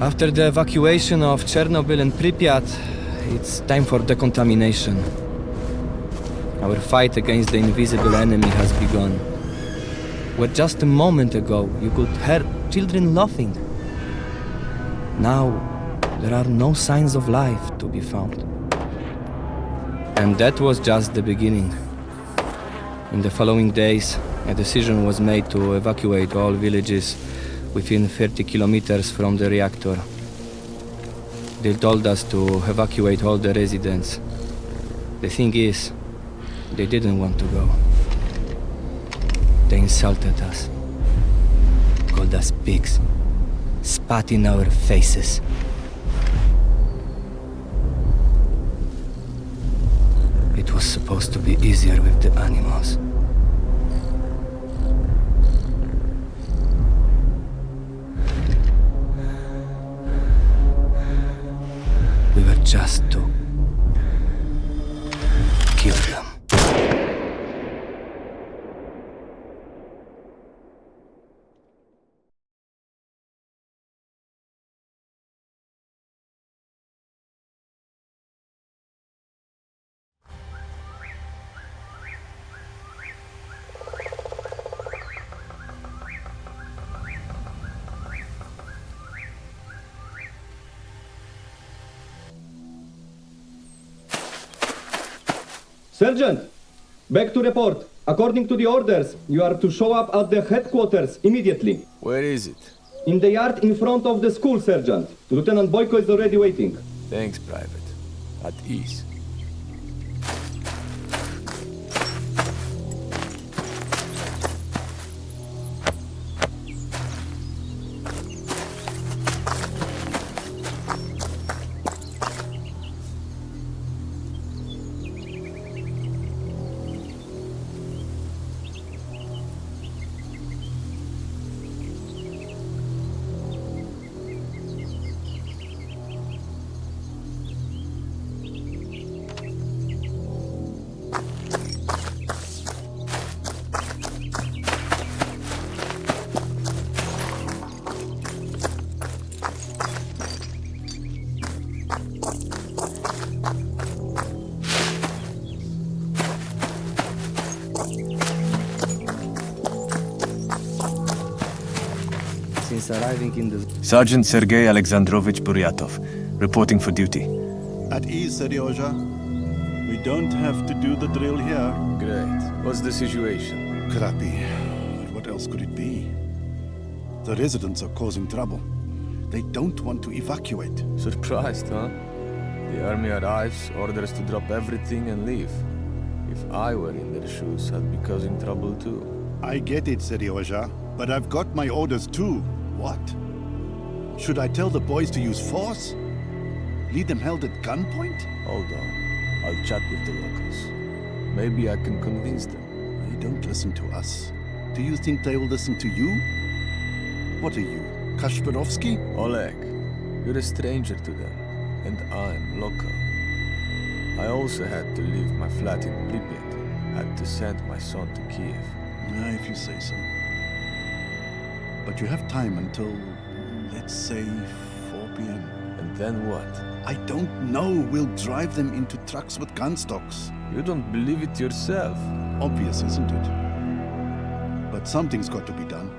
After the evacuation of Chernobyl and Pripyat, it's time for decontamination. Our fight against the invisible enemy has begun. Where just a moment ago you could hear children laughing. Now, there are no signs of life to be found. And that was just the beginning. In the following days, a decision was made to evacuate all villages within 30 kilometers from the reactor. They told us to evacuate all the residents. The thing is, they didn't want to go. They insulted us, called us pigs, spat in our faces. It was supposed to be easier with the animals. We were just to kill them. Sergeant, back to report. According to the orders, you are to show up at the headquarters immediately. Where is it? In the yard in front of the school, Sergeant. Lieutenant Boyko is already waiting. Thanks, Private. At ease. Since arriving in the... Sergeant Sergei Alexandrovich Buryatov, reporting for duty. At ease, Seryoja. We don't have to do the drill here. Great. What's the situation? Crappy. What else could it be? The residents are causing trouble. They don't want to evacuate. Surprised, huh? The army arrives, orders to drop everything and leave. If I were in their shoes, I'd be causing trouble too. I get it, Seryoja, but I've got my orders too. What? Should I tell the boys to use force? Lead them held at gunpoint? Hold on. I'll chat with the locals. Maybe I can convince them. They don't listen to us. Do you think they will listen to you? What are you, Kasparovsky? Oleg, you're a stranger to them, and I'm local. I also had to leave my flat in Pripyat. Had to send my son to Kiev. If you say so. But you have time until, let's say, 4 p.m. And then what? I don't know. We'll drive them into trucks with gun stocks. You don't believe it yourself. Obvious, isn't it? But something's got to be done.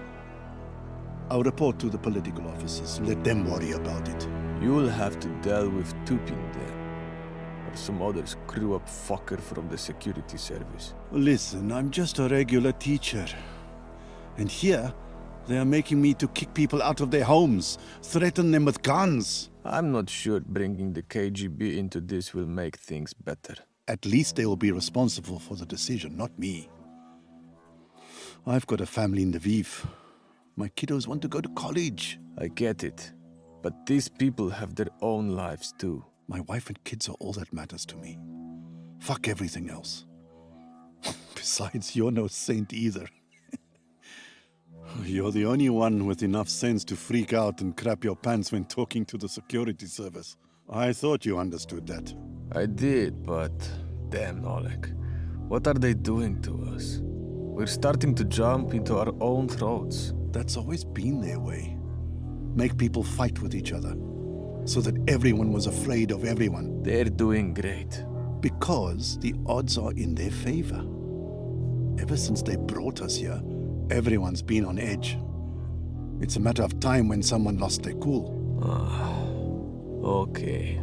I'll report to the political officers. Let them worry about it. You'll have to deal with Tupin then. Or some other screw-up fucker from the security service. Listen, I'm just a regular teacher. And here, they are making me to kick people out of their homes, threaten them with guns. I'm not sure bringing the KGB into this will make things better. At least they will be responsible for the decision, not me. I've got a family in Lviv. My kiddos want to go to college. I get it. But these people have their own lives too. My wife and kids are all that matters to me. Fuck everything else. Besides, you're no saint either. You're the only one with enough sense to freak out and crap your pants when talking to the security service. I thought you understood that. I did, but damn, Oleg. What are they doing to us? We're starting to jump into our own throats. That's always been their way. make people fight with each other, so that everyone was afraid of everyone. They're doing great. Because the odds are in their favor. Ever since they brought us here, everyone's been on edge. It's a matter of time when someone lost their cool. Okay.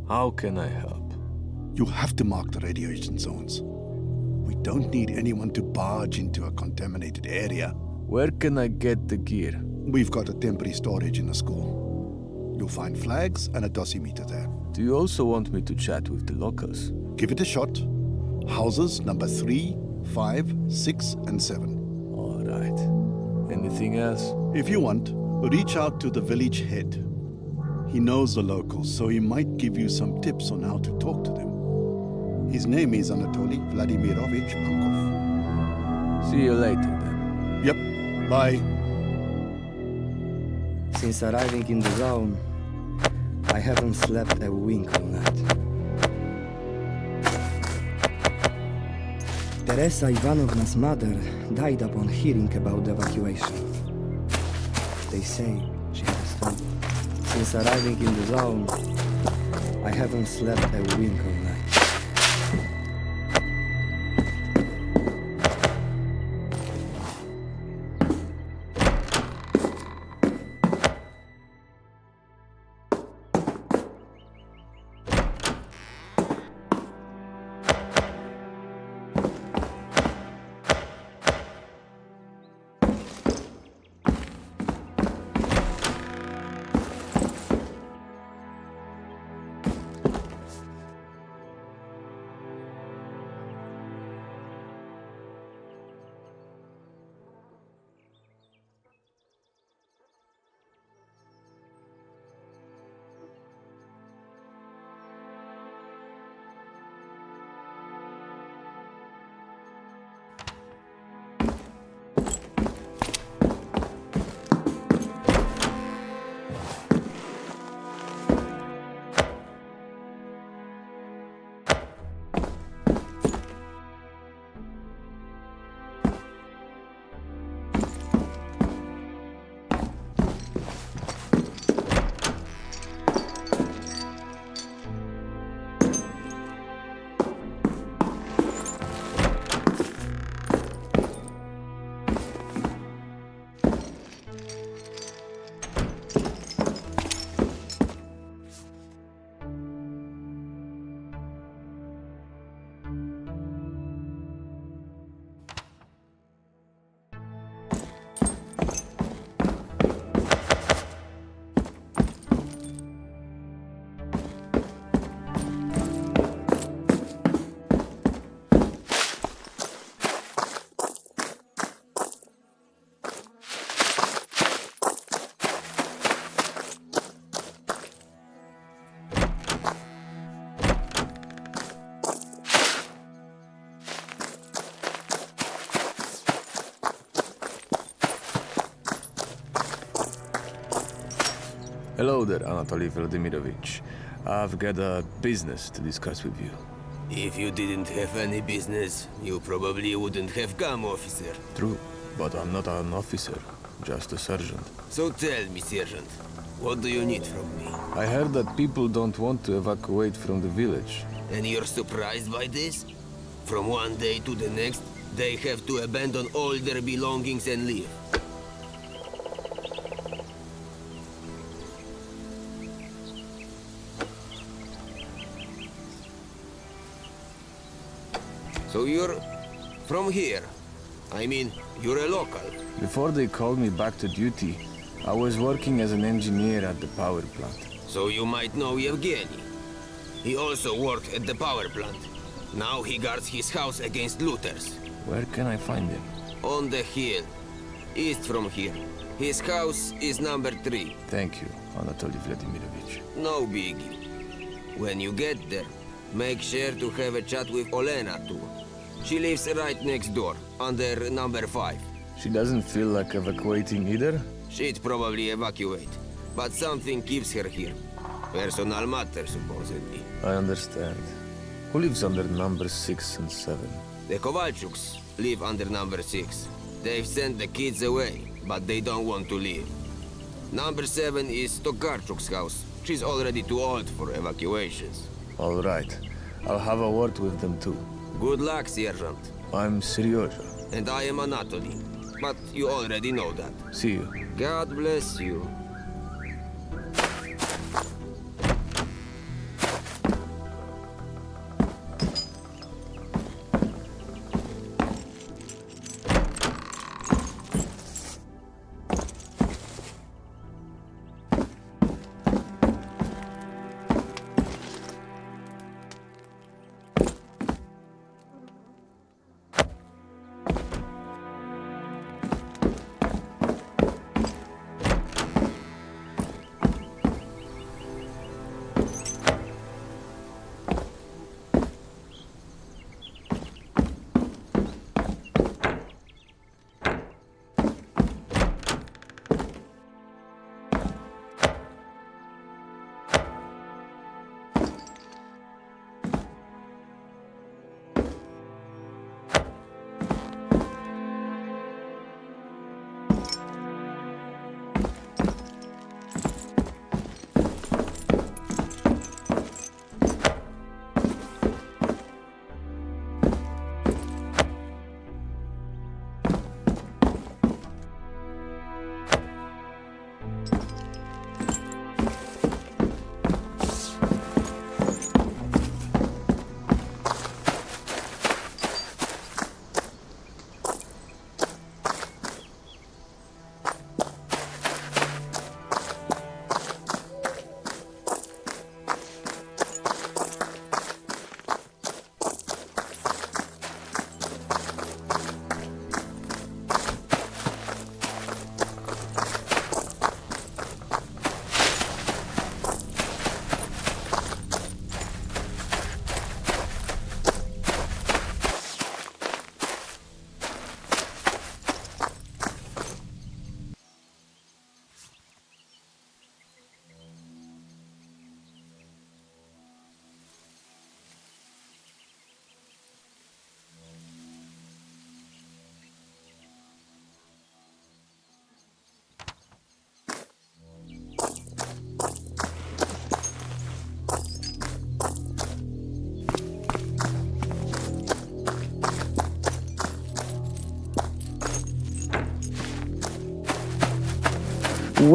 How can I help? You have to mark the radiation zones. We don't need anyone to barge into a contaminated area. Where can I get the gear? We've got a temporary storage in the school. You'll find flags and a dosimeter there. Do you also want me to chat with the locals? Give it a shot. Houses number 3, 5, 6, and 7. All right. Anything else? If you want, reach out to the village head. He knows the locals, so he might give you some tips on how to talk to them. His name is Anatoly Vladimirovich Pankov. See you later then. Yep. Bye. Since arriving in the zone, I haven't slept a wink all night. Teresa Ivanovna's mother died upon hearing about the evacuation. They say she had a stroke. Since arriving in the zone, I haven't slept a wink all night. Hello there, Anatoly Vladimirovich. I've got a business to discuss with you. If you didn't have any business, you probably wouldn't have come, officer. True, but I'm not an officer, just a sergeant. So tell me, Sergeant, what do you need from me? I heard that people don't want to evacuate from the village. And you're surprised by this? From one day to the next, they have to abandon all their belongings and leave. So you're from here? I mean, you're a local. Before they called me back to duty, I was working as an engineer at the power plant. So you might know Yevgeny. He also worked at the power plant. Now he guards his house against looters. Where can I find him? On the hill, east from here. His house is number 3. Thank you, Anatoly Vladimirovich. No biggie. When you get there, make sure to have a chat with Olena too. She lives right next door, under number 5. She doesn't feel like evacuating either? She'd probably evacuate, but something keeps her here. Personal matter, supposedly. I understand. Who lives under number 6 and 7? The Kovalchuks live under number 6. They've sent the kids away, but they don't want to leave. Number 7 is Tokarczuk's house. She's already too old for evacuations. All right. I'll have a word with them too. Good luck, Sergeant. I'm Seryoja. And I am Anatoly. But you already know that. See you. God bless you.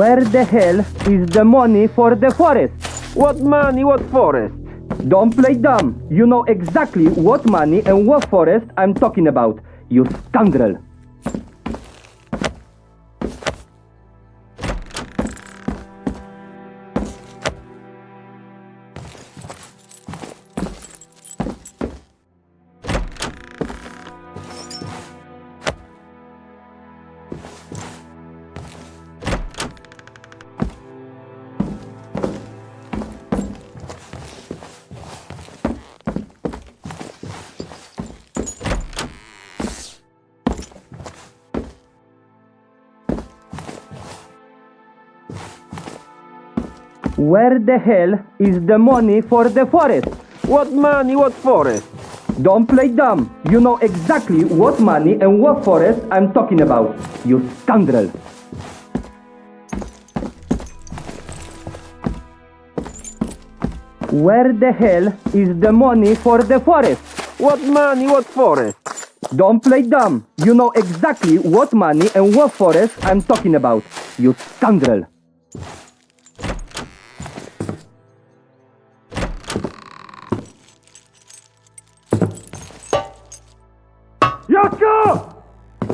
Where the hell is the money for the forest? What money, what forest? Don't play dumb. You know exactly what money and what forest I'm talking about, you scoundrel. Where the hell is the money for the forest? What money, what forest? Don't play dumb. You know exactly what money and what forest I'm talking about, you scoundrel. Where the hell is the money for the forest? What money, what forest? Don't play dumb. You know exactly what money and what forest I'm talking about, you scoundrel. Yoko!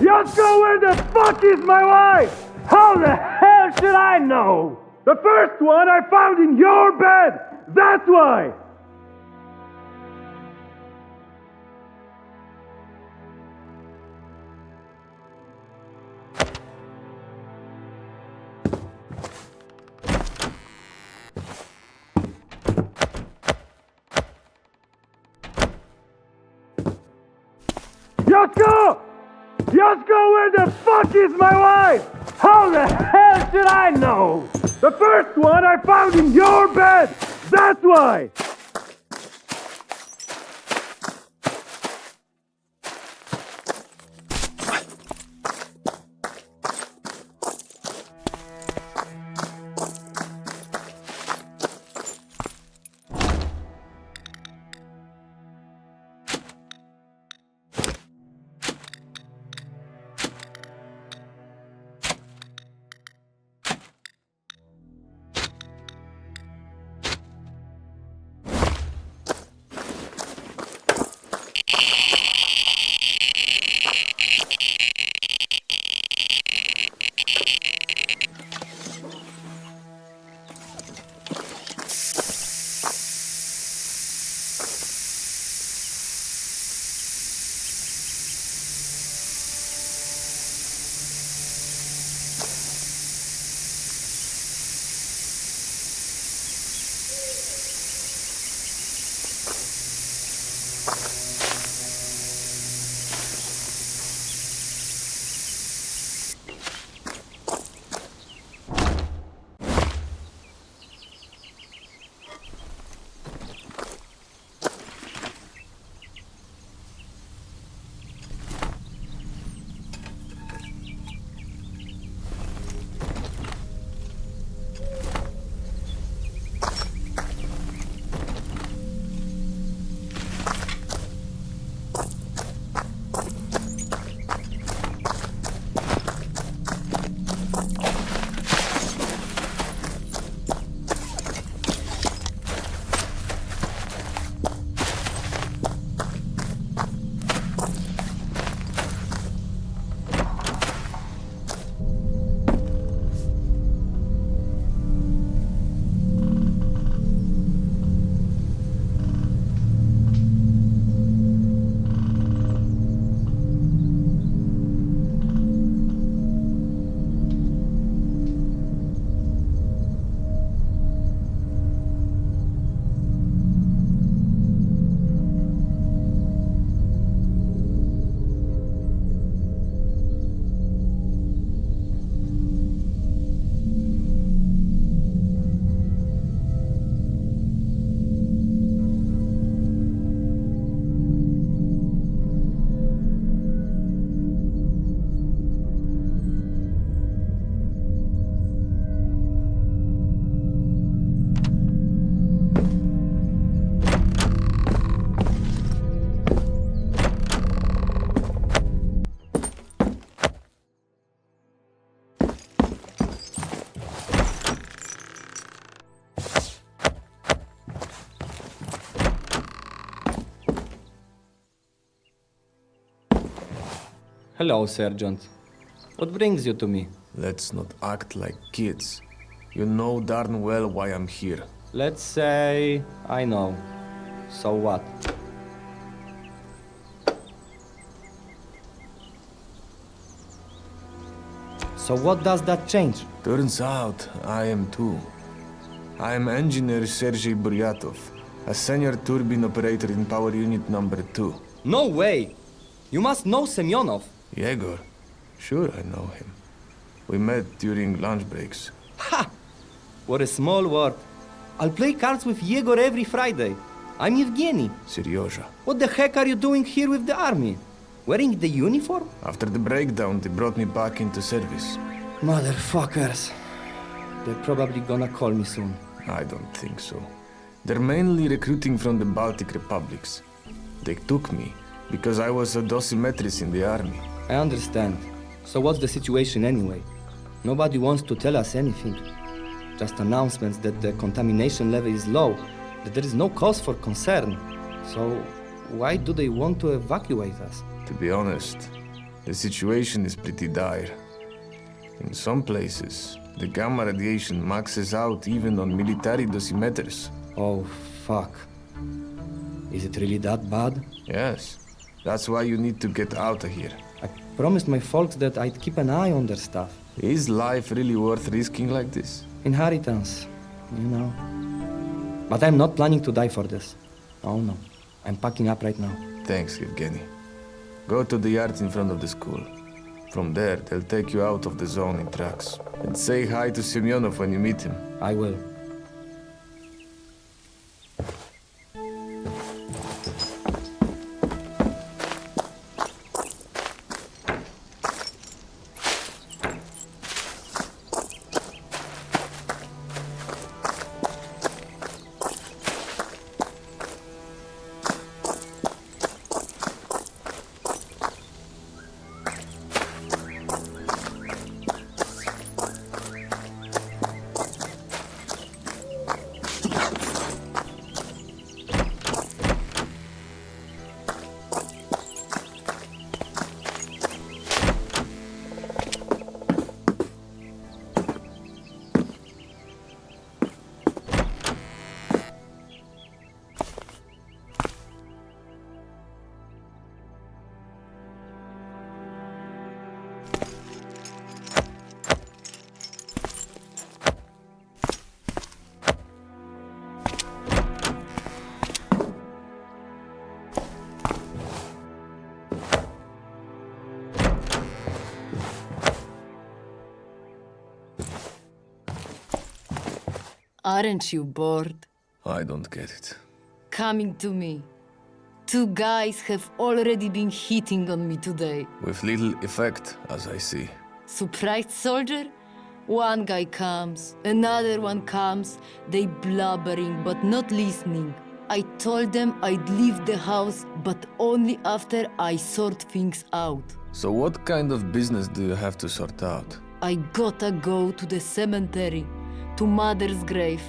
Yoko, where the fuck is my wife? How the hell should I know? The first one I found in your bed! That's why! Yoko! Yoko, where the fuck is my wife? How the hell should I know? The first one I found in your bed! That's why! Hello, Sergeant. What brings you to me? Let's not act like kids. You know darn well why I'm here. Let's say I know. So what? So what does that change? Turns out I am too. I am engineer Sergei Buryatov, a senior turbine operator in power unit number 2. No way! You must know Semyonov. Yegor? Sure I know him. We met during lunch breaks. Ha! What a small world. I'll play cards with Yegor every Friday. I'm Evgeny. Seryoja. What the heck are you doing here with the army? Wearing the uniform? After the breakdown, they brought me back into service. Motherfuckers. They're probably gonna call me soon. I don't think so. They're mainly recruiting from the Baltic republics. They took me because I was a dosimetrist in the army. I understand. So what's the situation anyway? Nobody wants to tell us anything. Just announcements that the contamination level is low, that there is no cause for concern. So why do they want to evacuate us? To be honest, the situation is pretty dire. In some places, the gamma radiation maxes out even on military dosimeters. Oh, fuck. Is it really that bad? Yes, that's why you need to get out of here. I promised my folks that I'd keep an eye on their stuff. Is life really worth risking like this? Inheritance, you know. But I'm not planning to die for this. Oh no, I'm packing up right now. Thanks, Evgeny. Go to the yard in front of the school. From there, they'll take you out of the zone in trucks. And say hi to Semyonov when you meet him. I will. Aren't you bored? I don't get it. Coming to me. Two guys have already been hitting on me today. With little effect, as I see. Surprised soldier? One guy comes, another one comes. They blubbering but not listening. I told them I'd leave the house, but only after I sort things out. So what kind of business do you have to sort out? I gotta go to the cemetery, to Mother's grave.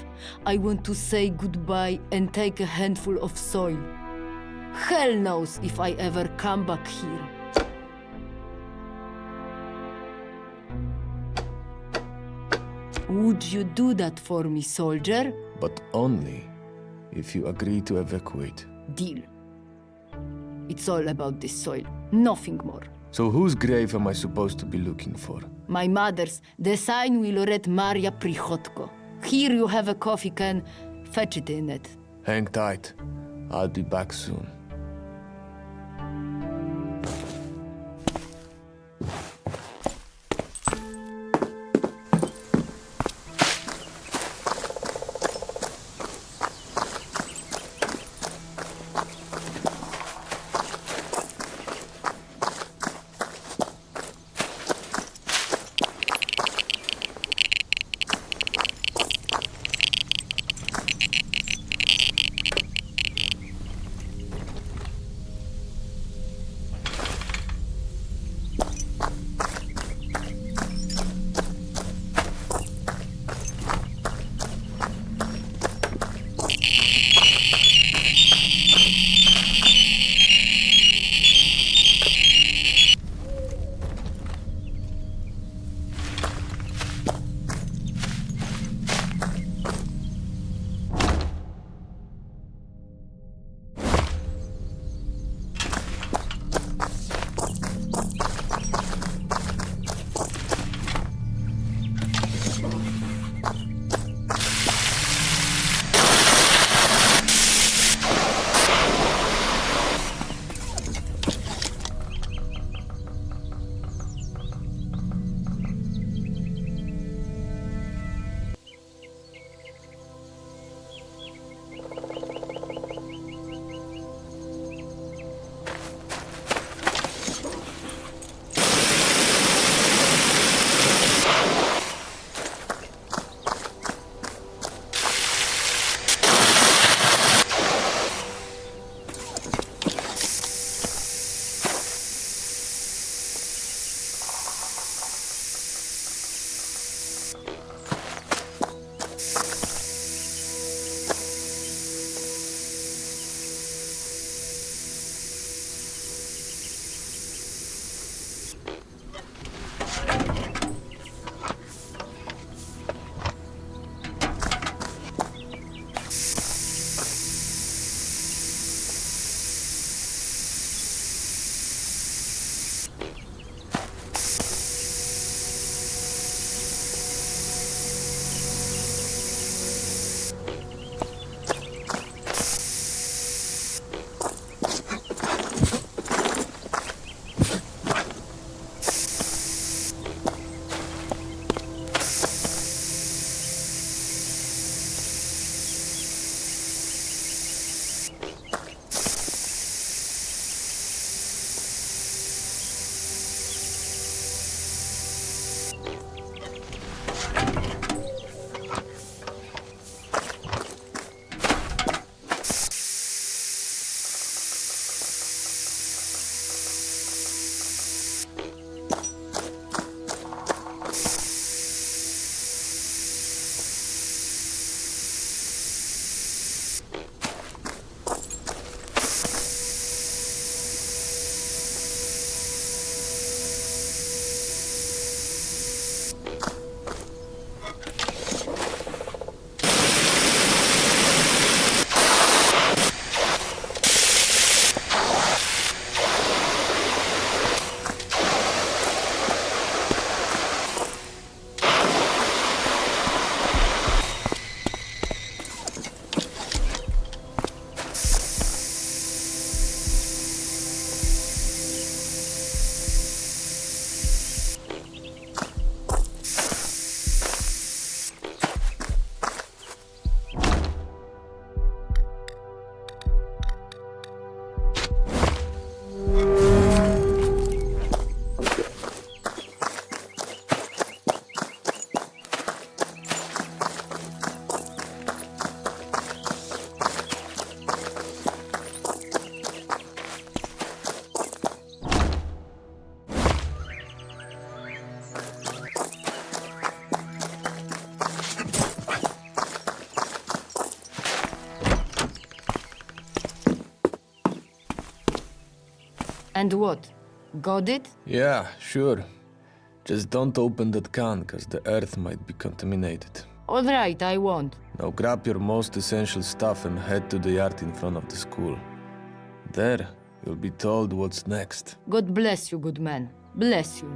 I want to say goodbye and take a handful of soil. Hell knows if I ever come back here. Would you do that for me, soldier? But only if you agree to evacuate. Deal. It's all about this soil, nothing more. So whose grave am I supposed to be looking for? My mother's, the sign will read Maria Prichotko. Here you have a coffee can, fetch it in it. Hang tight. I'll be back soon. And what? Got it? Yeah, sure. Just don't open that can, cause the earth might be contaminated. All right, I won't. Now grab your most essential stuff and head to the yard in front of the school. There, you'll be told what's next. God bless you, good man. Bless you.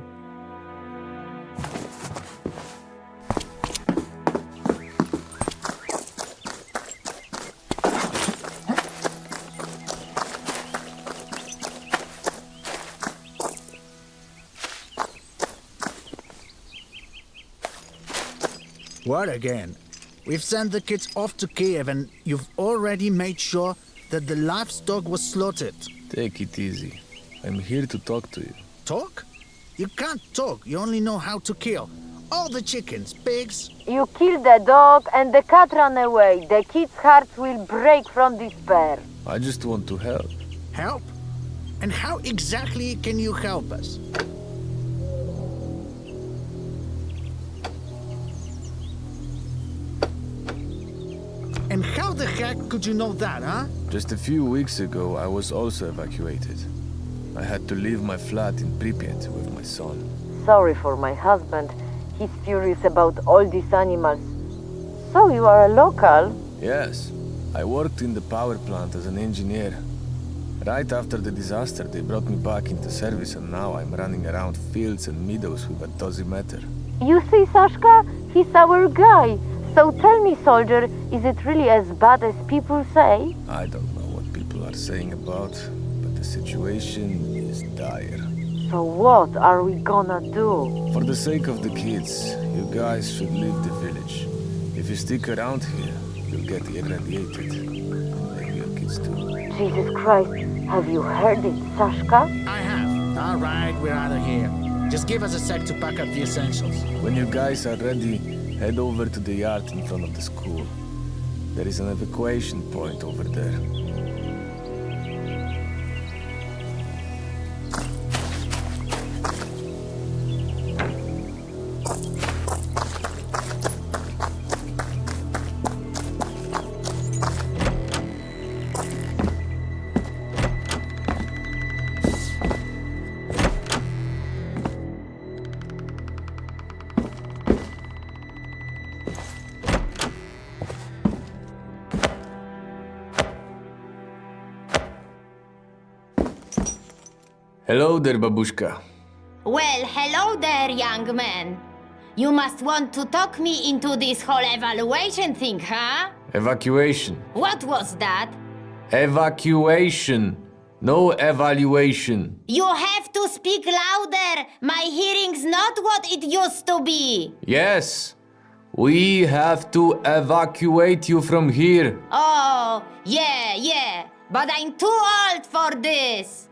What again? We've sent the kids off to Kiev and you've already made sure that the livestock was slaughtered. Take it easy. I'm here to talk to you. Talk? You can't talk, you only know how to kill. All the chickens, pigs. You killed the dog and the cat ran away. The kids' hearts will break from despair. I just want to help. Help? And how exactly can you help us? And how the heck could you know that, huh? Just a few weeks ago, I was also evacuated. I had to leave my flat in Pripyat with my son. Sorry for my husband. He's furious about all these animals. So you are a local? Yes, I worked in the power plant as an engineer. Right after the disaster, they brought me back into service and now I'm running around fields and meadows with a dosimeter. You see, Sashka? He's our guy. So tell me, soldier, is it really as bad as people say? I don't know what people are saying about, but the situation is dire. So what are we gonna do? For the sake of the kids, you guys should leave the village. If you stick around here, you'll get irradiated. And maybe your kids too. Jesus Christ, have you heard it, Sashka? I have. All right, we're out of here. Just give us a sec to pack up the essentials. When you guys are ready, head over to the yard in front of the school. There is an evacuation point over there. Hello there, babushka. Well, hello there, young man. You must want to talk me into this whole evaluation thing, huh? Evacuation. What was that? Evacuation. No evaluation. You have to speak louder. My hearing's not what it used to be. Yes. We have to evacuate you from here. Oh, yeah. But I'm too old for this.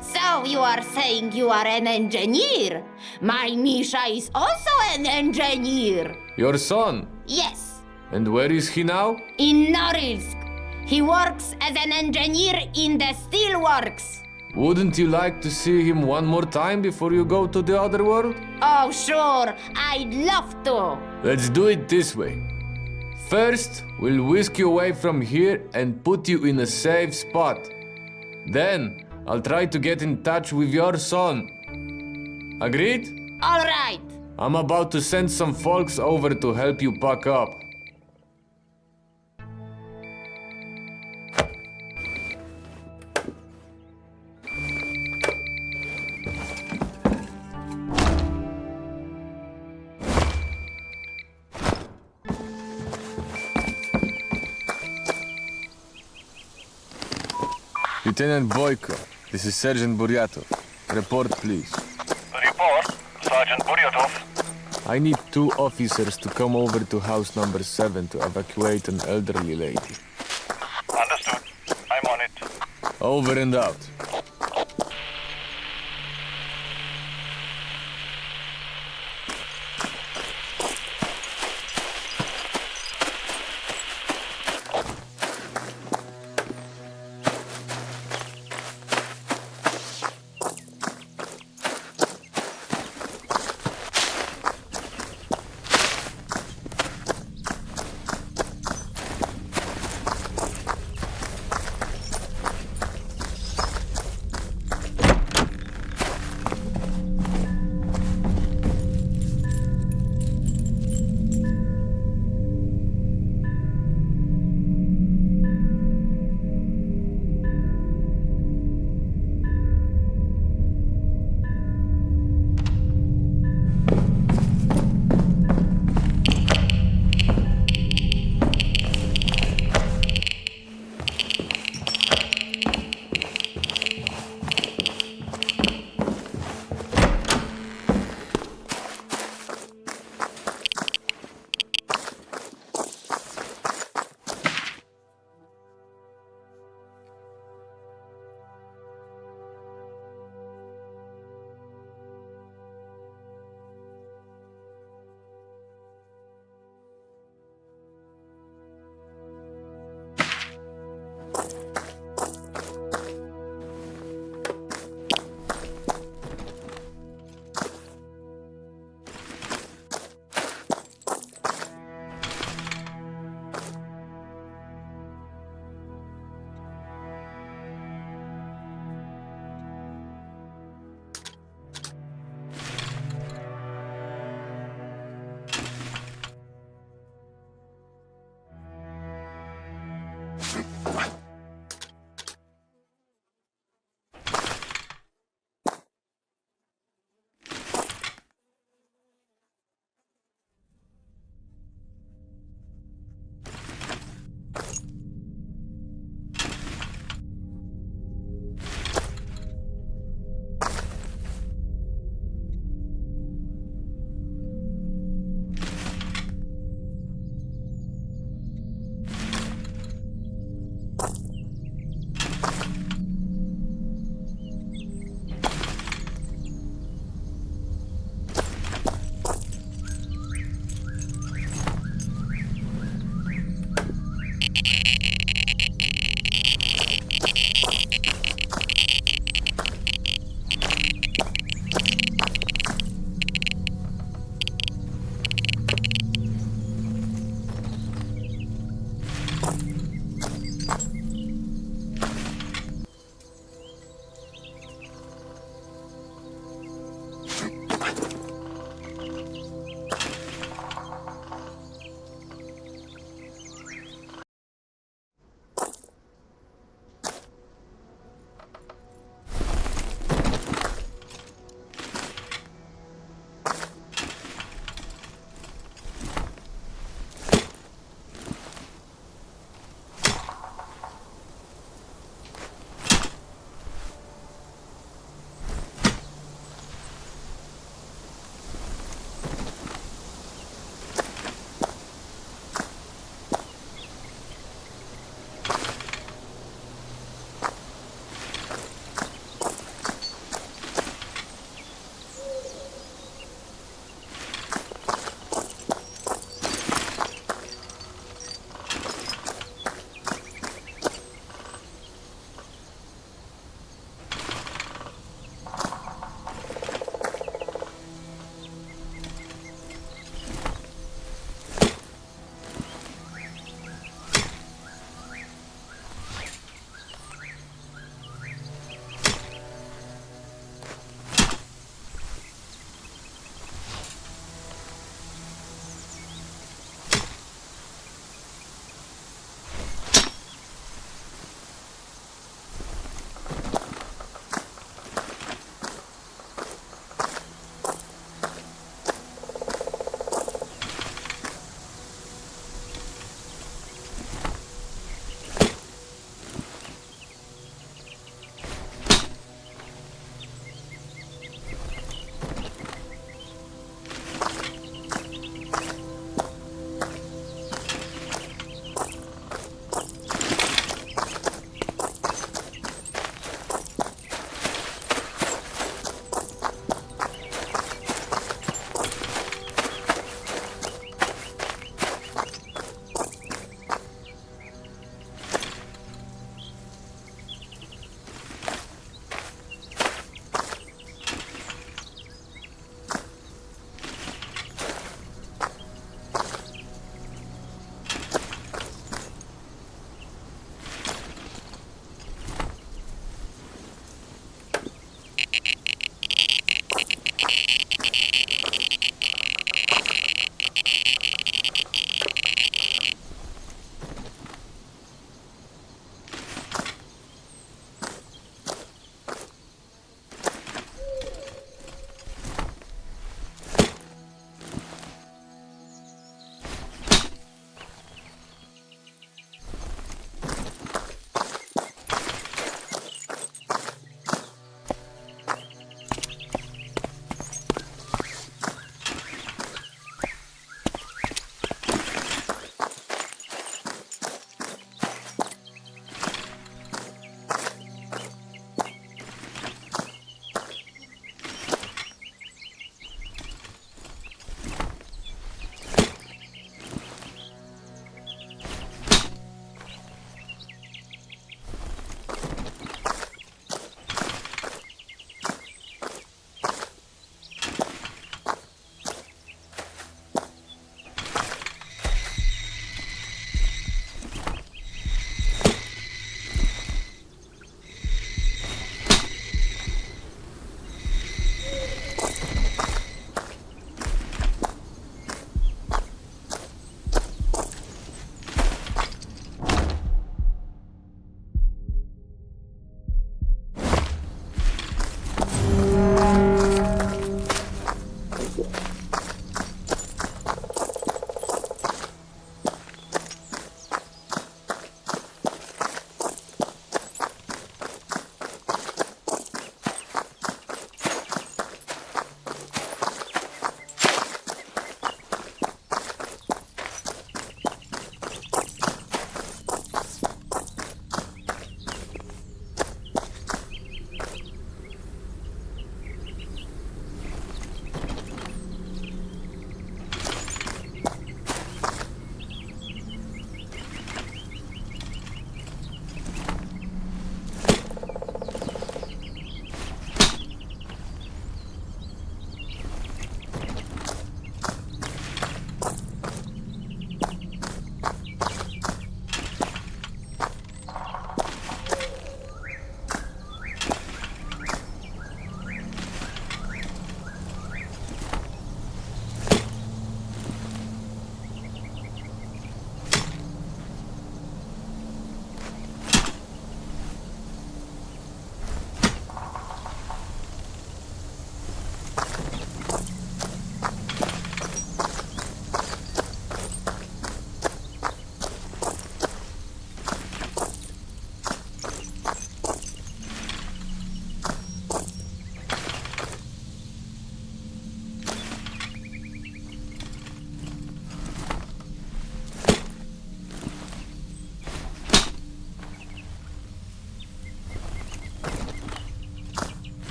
So you are saying you are an engineer? My Misha is also an engineer. Your son? Yes, And where is he now? in Norilsk. He works as an engineer in the steelworks. Wouldn't you like to see him one more time before you go to the other world? Oh, sure, I'd love to. Let's do it this way. First, we'll whisk you away from here and put you in a safe spot. Then, I'll try to get in touch with your son. Agreed? All right. I'm about to send some folks over to help you pack up. Lieutenant Boyko, this is Sergeant Buryatov. Report, please. Report, Sergeant Buryatov. I need 2 officers to come over to house number 7 to evacuate an elderly lady. Understood. I'm on it. Over and out.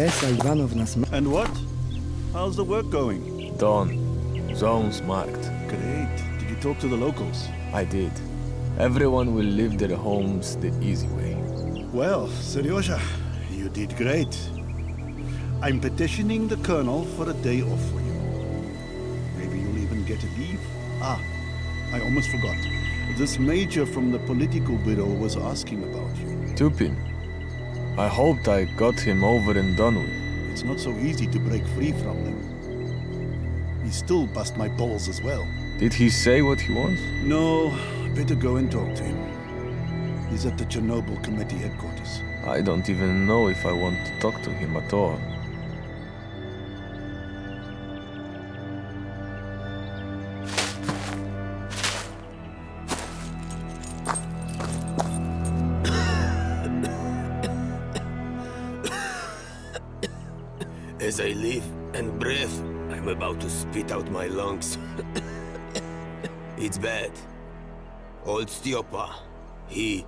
Teresa Ivanovna's... And what? How's the work going? Done. Zones marked. Great. Did you talk to the locals? I did. Everyone will leave their homes the easy way. Well, Seryoja, you did great. I'm petitioning the colonel for a day off for you. Maybe you'll even get a leave. Ah, I almost forgot. This major from the political bureau was asking about you. Tupin. I hoped I got him over and done with. It's not so easy to break free from them. He still bust my balls as well. Did he say what he wants? No, better go and talk to him. He's at the Chernobyl committee headquarters. I don't even know if I want to talk to him at all. As I live and breathe, I'm about to spit out my lungs. It's bad. Old Stiopa, he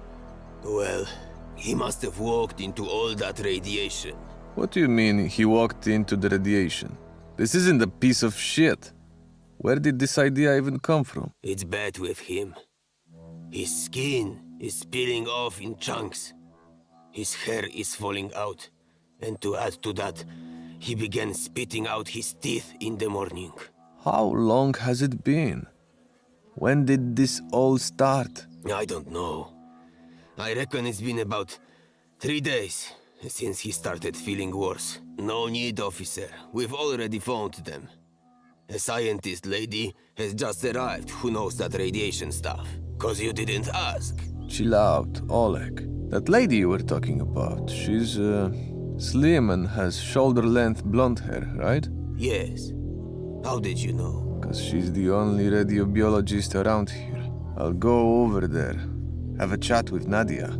must have walked into all that radiation. What do you mean he walked into the radiation? This isn't a piece of shit. Where did this idea even come from? It's bad with him. His skin is peeling off in chunks. His hair is falling out. And to add to that, he began spitting out his teeth in the morning. How long has it been? When did this all start? I don't know. I reckon it's been about 3 days since he started feeling worse. No need, officer. We've already found them. A scientist lady has just arrived who knows that radiation stuff. 'Cause you didn't ask. Chill out, Oleg. That lady you were talking about, she's slim and has shoulder-length blonde hair, right? Yes. How did you know? 'Cause she's the only radiobiologist around here. I'll go over there, have a chat with Nadia,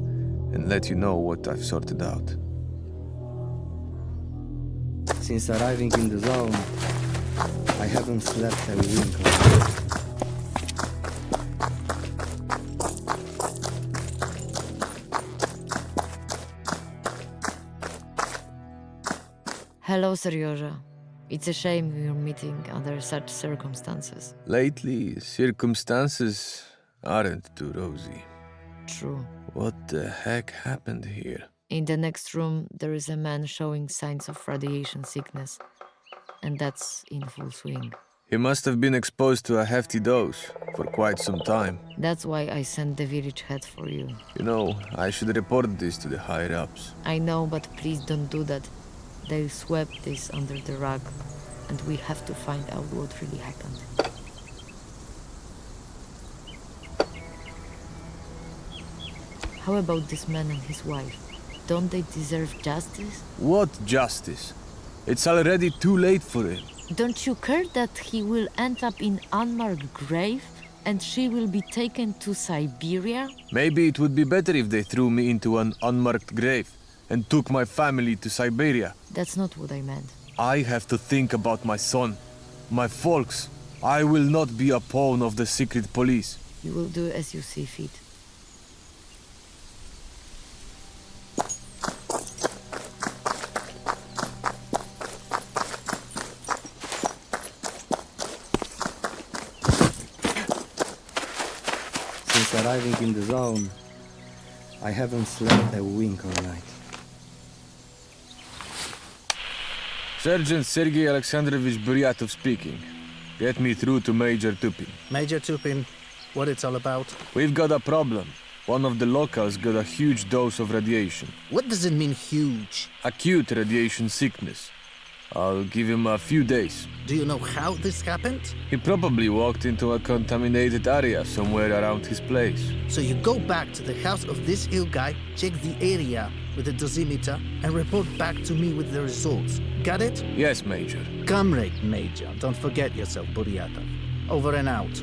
and let you know what I've sorted out. Since arriving in the zone, I haven't slept a wink. Hello, Seryoja. It's a shame we're meeting under such circumstances. Lately, circumstances aren't too rosy. True. What the heck happened here? In the next room, there is a man showing signs of radiation sickness. And that's in full swing. He must have been exposed to a hefty dose for quite some time. That's why I sent the village head for you. You know, I should report this to the higher-ups. I know, but please don't do that. They swept this under the rug, and we have to find out what really happened. How about this man and his wife? Don't they deserve justice? What justice? It's already too late for him. Don't you care that he will end up in unmarked grave and she will be taken to Siberia? Maybe it would be better if they threw me into an unmarked grave and took my family to Siberia. That's not what I meant. I have to think about my son, my folks. I will not be a pawn of the secret police. You will do as you see fit. Since arriving in the zone, I haven't slept a wink all night. Sergeant Sergei Alexandrovich Buryatov speaking. Get me through to Major Tupin. Major Tupin, what it's all about? We've got a problem. One of the locals got a huge dose of radiation. What does it mean, huge? Acute radiation sickness. I'll give him a few days. Do you know how this happened? He probably walked into a contaminated area somewhere around his place. So you go back to the house of this ill guy, check the area with a dosimeter, and report back to me with the results. Got it? Yes, Major. Comrade Major, don't forget yourself, Buryatov. Over and out.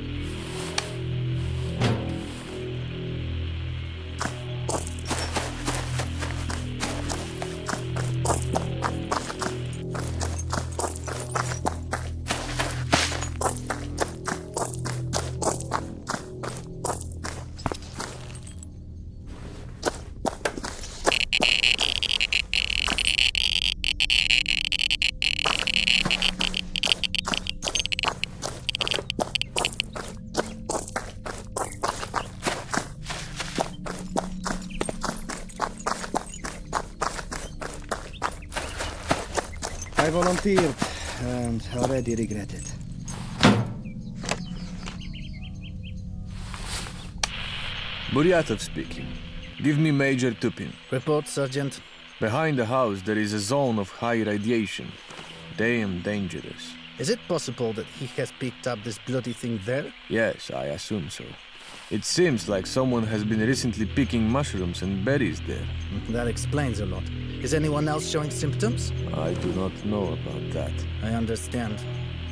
I volunteered and already regret it. Buryatov speaking. Give me Major Tupin. Report, Sergeant. Behind the house there is a zone of high radiation. Damn dangerous. Is it possible that he has picked up this bloody thing there? Yes, I assume so. It seems like someone has been recently picking mushrooms and berries there. That explains a lot. Is anyone else showing symptoms? I do not know about that. I understand.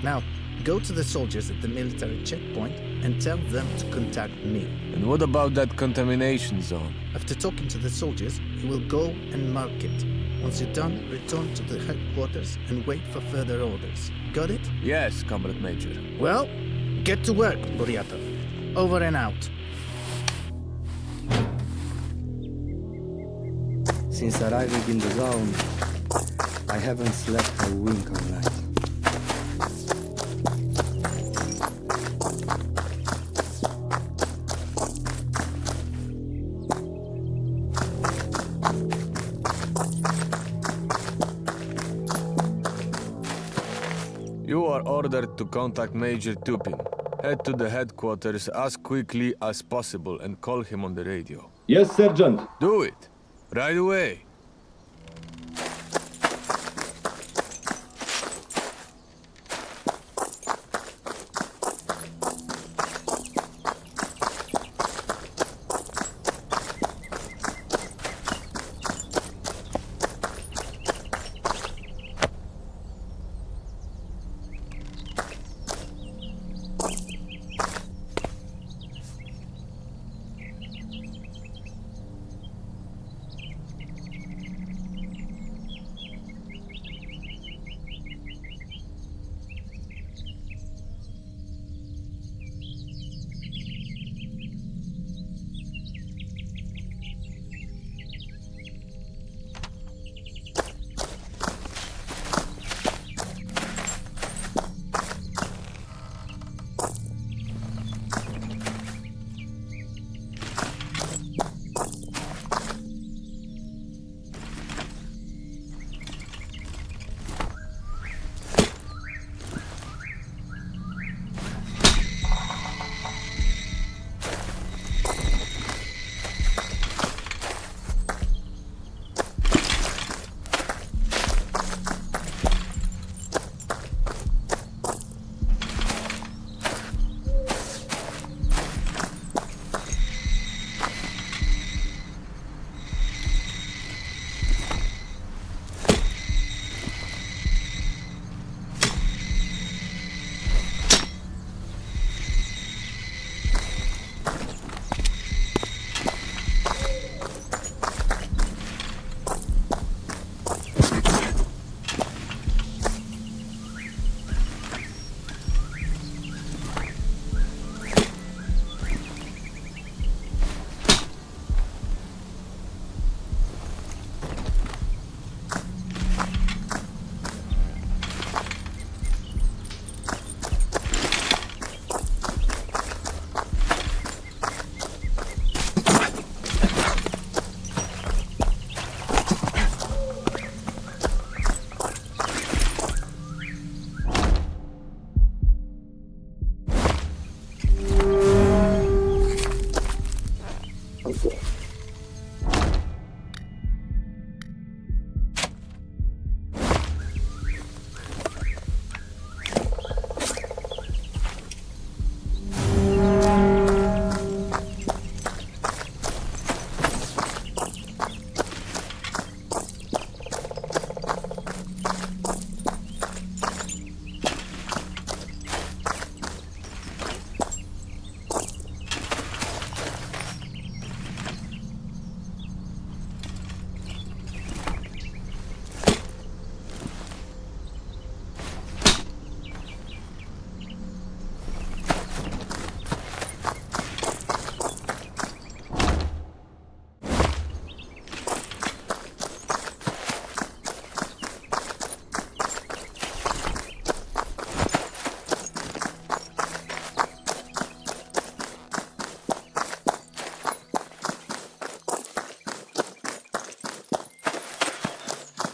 Now, go to the soldiers at the military checkpoint and tell them to contact me. And what about that contamination zone? After talking to the soldiers, you will go and mark it. Once you're done, return to the headquarters and wait for further orders. Got it? Yes, Comrade Major. Well, get to work, Buryatov. Over and out. Since arriving in the zone, I haven't slept a wink all night. You are ordered to contact Major Tupin. Head to the headquarters as quickly as possible and call him on the radio. Yes, Sergeant. Do it! Right away!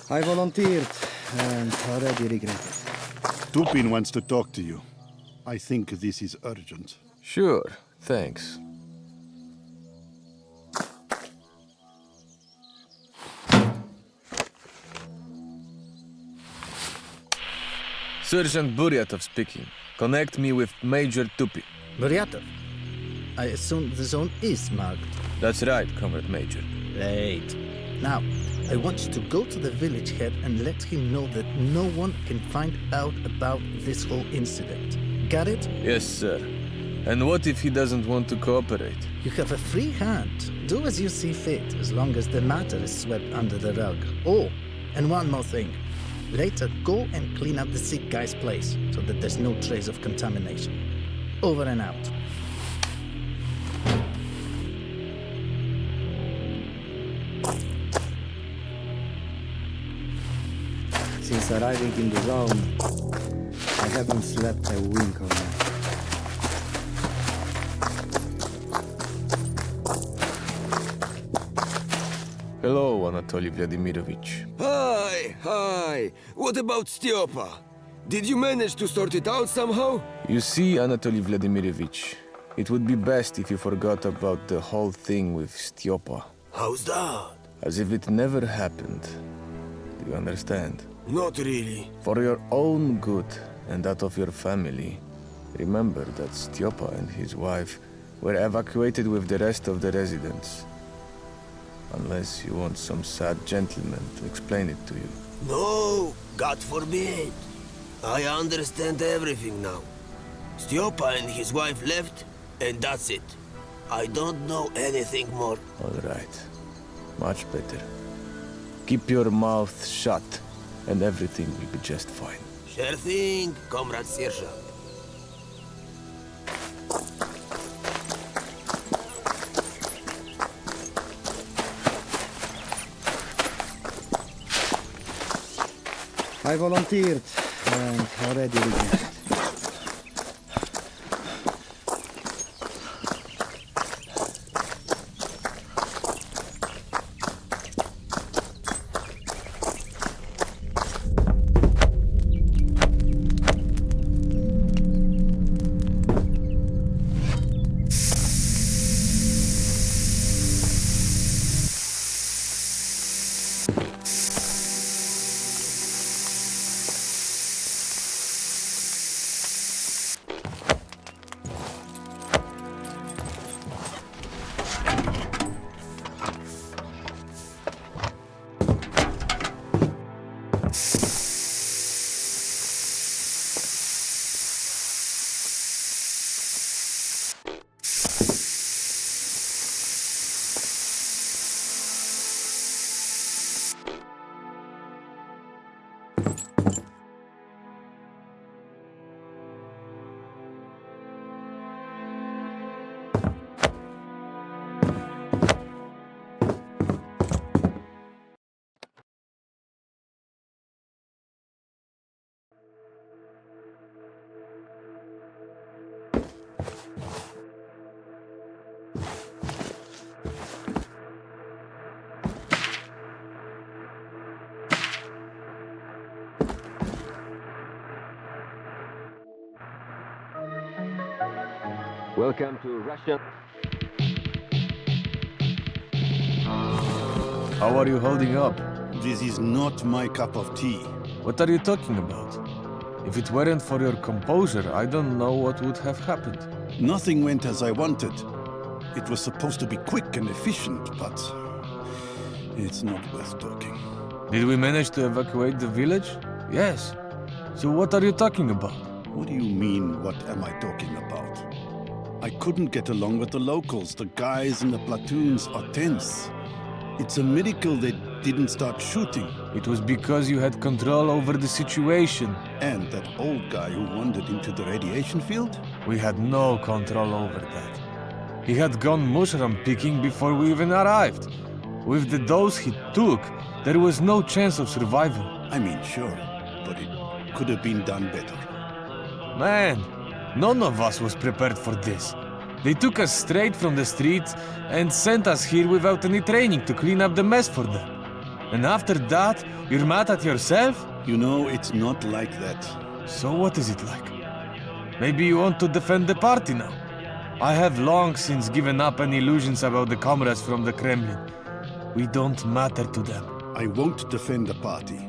I volunteered and already regret it. Tupin wants to talk to you. I think this is urgent. Sure, thanks. Sergeant Buryatov speaking. Connect me with Major Tupin. Buryatov, I assume the zone is marked. That's right, Comrade Major. Great. Now, I want you to go to the village head and let him know that no one can find out about this whole incident. Got it? Yes, sir. And what if he doesn't want to cooperate? You have a free hand. Do as you see fit, as long as the matter is swept under the rug. Oh, and one more thing. Later, go and clean up the sick guy's place, so that there's no trace of contamination. Over and out. Since arriving in the zone, I haven't slept a wink all night. Hello, Anatoly Vladimirovich. Hi. What about Styopa? Did you manage to sort it out somehow? You see, Anatoly Vladimirovich, it would be best if you forgot about the whole thing with Styopa. How's that? As if it never happened. Do you understand? Not really. For your own good and that of your family, remember that Styopa and his wife were evacuated with the rest of the residents. Unless you want some sad gentleman to explain it to you. No, God forbid. I understand everything now. Styopa and his wife left, and that's it. I don't know anything more. All right. Much better. Keep your mouth shut, and everything will be just fine. Sure thing, Comrade Sergeant. I volunteered and already regret it. Welcome to Russia. How are you holding up? This is not my cup of tea. What are you talking about? If it weren't for your composure, I don't know what would have happened. Nothing went as I wanted. It was supposed to be quick and efficient, but it's not worth talking. Did we manage to evacuate the village? Yes. So what are you talking about? What do you mean, what am I talking about? I couldn't get along with the locals. The guys in the platoons are tense. It's a miracle they didn't start shooting. It was because you had control over the situation. And that old guy who wandered into the radiation field? We had no control over that. He had gone mushroom picking before we even arrived. With the dose he took, there was no chance of survival. I mean, sure, but it could have been done better. Man, none of us was prepared for this. They took us straight from the streets and sent us here without any training to clean up the mess for them. And after that, you're mad at yourself? You know, it's not like that. So what is it like? Maybe you want to defend the party now? I have long since given up any illusions about the comrades from the Kremlin. We don't matter to them. I won't defend the party.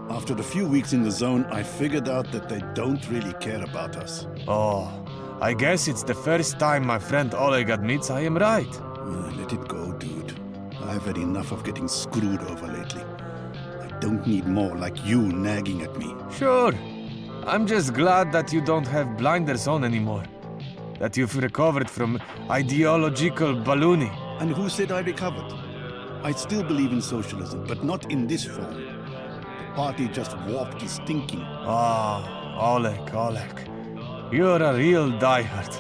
After a few weeks in the zone, I figured out that they don't really care about us. Oh, I guess it's the first time my friend Oleg admits I am right. Let it go, dude. I've had enough of getting screwed over lately. I don't need more like you nagging at me. Sure. I'm just glad that you don't have blinders on anymore. That you've recovered from ideological ballooning. And who said I recovered? I still believe in socialism, but not in this form. The party just warped his thinking. Ah, Oleg. You're a real diehard.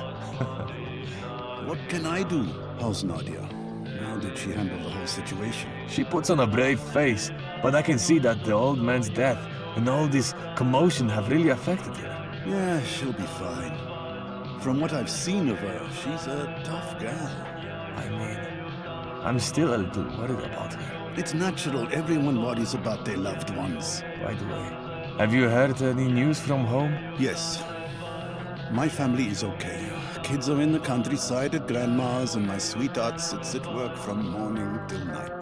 What can I do? How's Nadia? How did she handle the whole situation? She puts on a brave face, but I can see that the old man's death and all this commotion have really affected her. Yeah, she'll be fine. From what I've seen of her, she's a tough gal. I mean, I'm still a little worried about her. It's natural. Everyone worries about their loved ones. By the way, have you heard any news from home? Yes. My family is okay. Kids are in the countryside at grandma's, and my sweetheart sits at work from morning till night.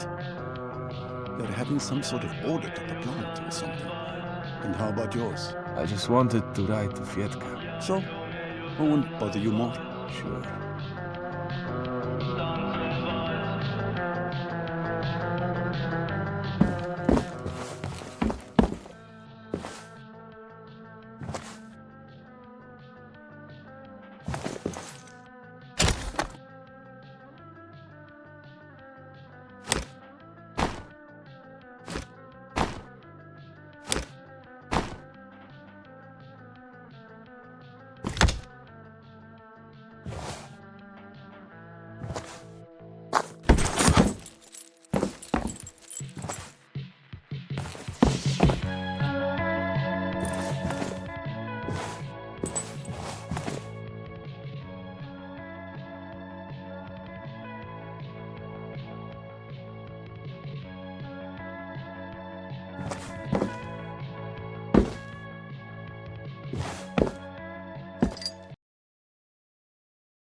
They're having some sort of audit at the plant or something. And how about yours? I just wanted to write to Fietka. So? I won't bother you more. Sure.